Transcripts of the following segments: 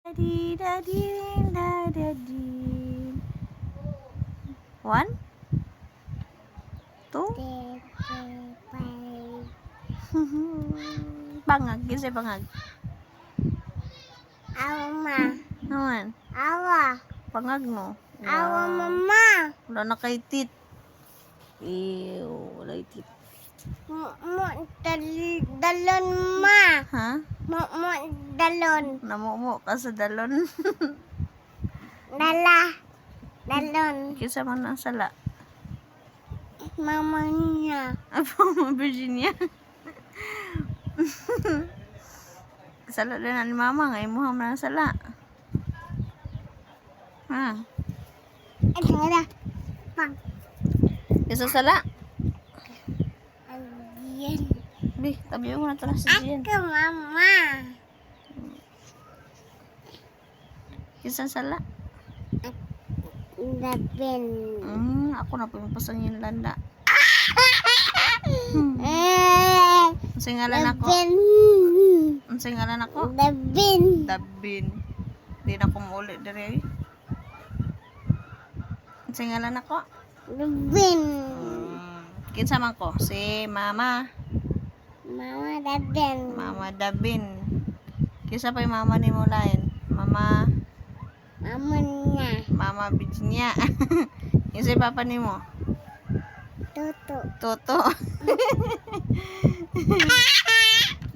Daddy, daddy, daddy. 1, 2. Bangag, gisay bangag. Awa, Naman, awa, bangag mo. awa, mama. Wala na kay tit. Ew, wala kay tit. Dalon, ma. Ha? Dalon. Namumo ka sa dalon. Dalon. Kisa man ang sala. Mama niya. Apa mo, Virginia? Sala din ni mama nga imuham na ang sala. Ha? Ada. Pang. Kisa sala. Ayan. Bi, tabi mo na tara sa diyan. Ako, mama. Kisa sala. Dabin. Ako na po yung pasangin landa. Unsay ngalan ako? Unsay ngalan ako? Dabin. Dabin. Di na ko mauli diri. Unsay ngalan ako? Dabin. Kinsa man ko? Si Mama. Mama Dabin. Mama Dabin. Kinsa pa yung mama ni mo lain? Mama Mama niya. Mama Virginia. Kinsa yung papa ni mo? Tutu. Toto.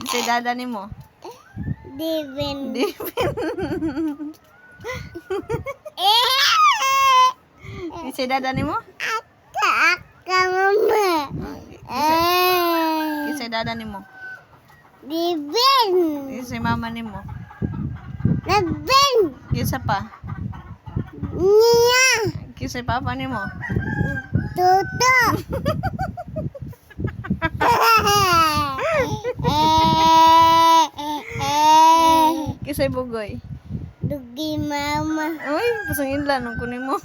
Si dada ni mo? Dabin. Si dada ni mo? Aka mama. Si dada ni mo? Dabin. Si mama ni mo? Dabin. Kinsa pa? Niya. Kinsa papa ni mo? Tutu. Kinsa bugoy? Dugi mama. Uy, pasangin lang nung kunin mo.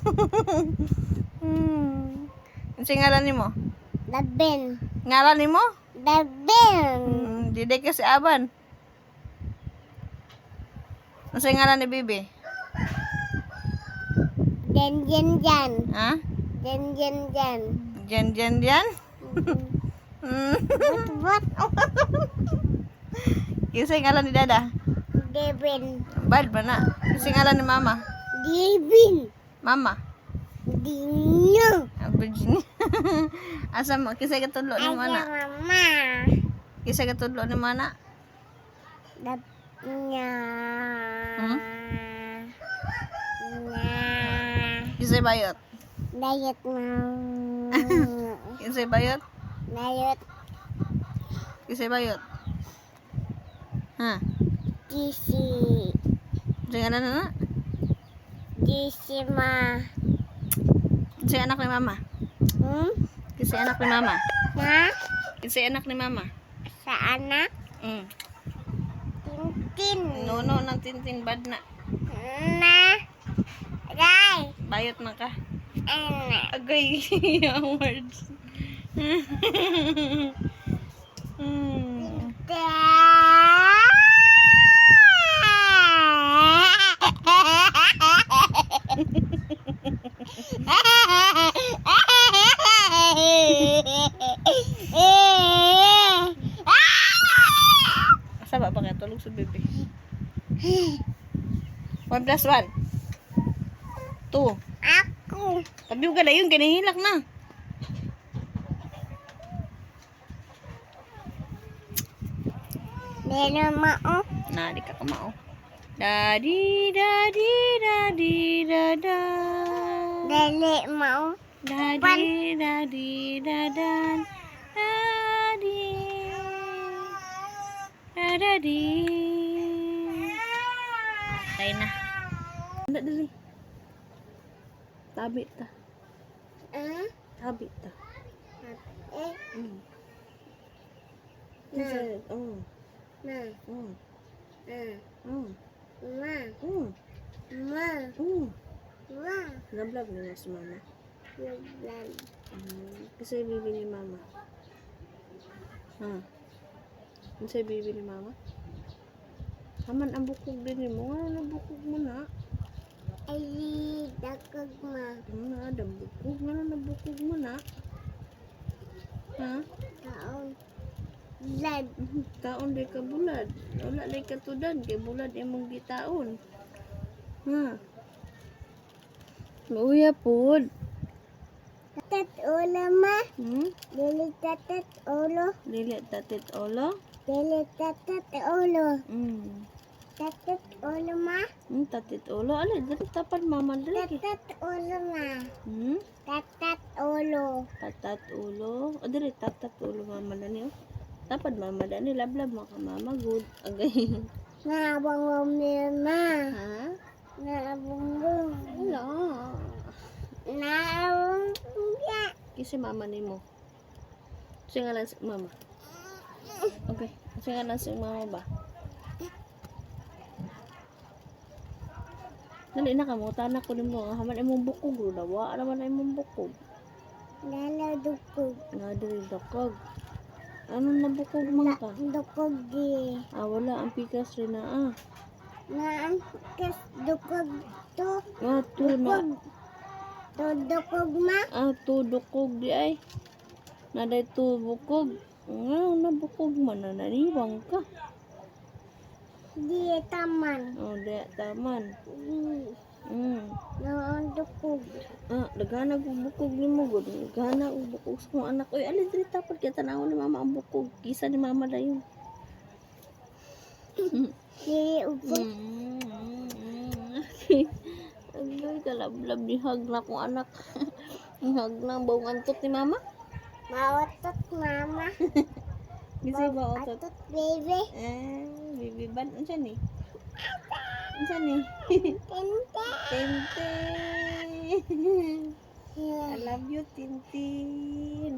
Ang ngalan ni mo? Dabin. Ngalan ni mo? Dabin. Diday ka si Aban. Ang ngalan ni Bibi? Jan. Ha? Jan. Jan? What? Kinsa ngalan ni Dada? Dabin. Bad ba na? Kinsa ngalan ni Mama? Dabin. Mama? Dino. Virginia. Asa mo? Kinsa katudlo ni Mana? Mama. Kinsa katudlo ni Mana? Nya. Kinsa bayot? Diet mama. Kinsa bayot? Diet. Kinsa bayot? Ha? Gisi. Kinsa ngalan na? Gisi ma. Kinsa anak ni Mama? Kinsa anak ni Mama? Ha? Kinsa anak ni Mama? Sa anak? Tintin. No, nang tintin bad na. Na. Ray. Bayot man ka. Anak. Agay, yung words. Asa ba kaya tulog sa bebe? 1 plus 1. 2. Aku. Tabi ko gala yun, ganihilak na. Dino mau. Na, di ka kamao. Daddy, daddy, daddy, dada. Dele mau. Daddy, daddy, dadan. Daddy. Daddy. Tayo na. Hindi, dali. Tabi ta. Tabi ta. Na. Oh. Na. Oh. Ma. Oh. Ma. Oh. Ma. Nablog na si Mama. Yan. Kasi bibi ni Mama. Kasi bibi ni Mama. Aman ang bukog din mo. Ano na bukog Kaon di ka bulad. Wala lay katudan kay bulad imong gitaon. Ha. Uya pud. Tatat ulo ma. Hmm? Dili tatat ulo. Dili tatit ulo. Dili tatat ulo. Tatat ulo ma. Tatit ulo. Ali, dali tapan mama dali. Tatat ulo ma. Hmm? Tatat ulo. Tatat ulo. O dali tatat ulo mama dani. Oh. Tapad mama dani lablab maka mama good. Agay. Nabangom niya ma. Ha? Nabangom. Wala. Nabangom niya. Kisi mama nimo. Singalan si mama. Okay. Singalan si mama ba? Dali na kamo tanak ko nimo haman imong bukog ro dawa naman imong bukog. Naladukog. Nga diri dakog. Ano na bukog man ka? Dukog di. Wala ang pikas rin na Naangkas dukog to. Tu na. To dukog ma. Tu dukog di ay. Naday tu bukog. Nga na bukog man na naniwang ka. Di taman. Di taman. Noon dukog. Dagana ko bukog ni mo gud. Dagana ko bukog sa kong anak. Uy, ali diri tapad kaya tanawon ni mama ang bukog. Kisa ni mama dayon. Di upot. Agay kalablab ni hag na kong anak. Hag na bawang antot ni mama. Maotot mama. Kasi ba otot? Atot baby. Baby ban unsa ni? Unsa ni? Tente. Tente. I love you, Tintin.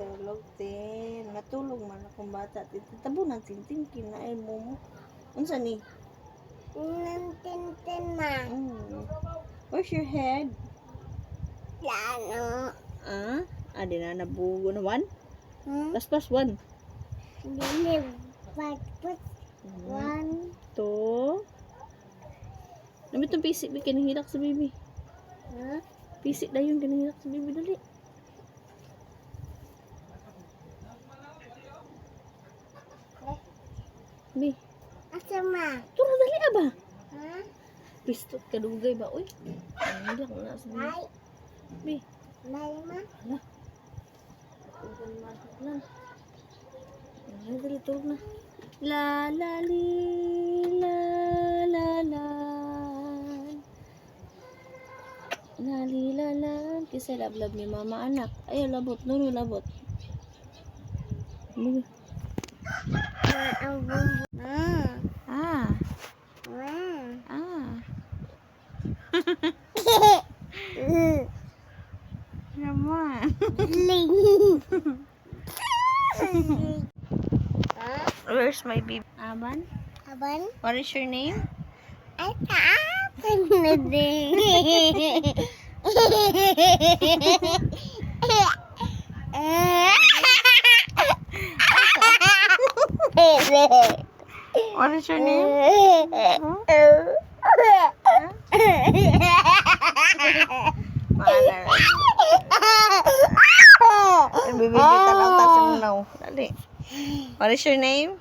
Tulog, Tin. Natulog man akong bata. Tabo ng Tintin, kinain mo. Unsa ni? Tenten ma. Where's your head? Lano. Di na nabugo na one? Plus one. Dili pagput. 1. 2. Nabi itong pisik, kinahilak sa baby. Pisik na yun, kinahilak sa baby, dali. Bi, Asa ma? turo dali ba? Ha? Pistot kadugay ba, uy? Kinahilak na sa baby. Ay. Bi, May ma. dali, turo na. La la li la la la la li la la kisay lablab ni mama anak ayaw labot nuno labot Ang bumbu. Naman. Ling. Where's my baby? Aban? Aban? What is your name? Ay, kaapin na din. What is your name? Baby, tanaw tasin mo now. Dali. What is your name?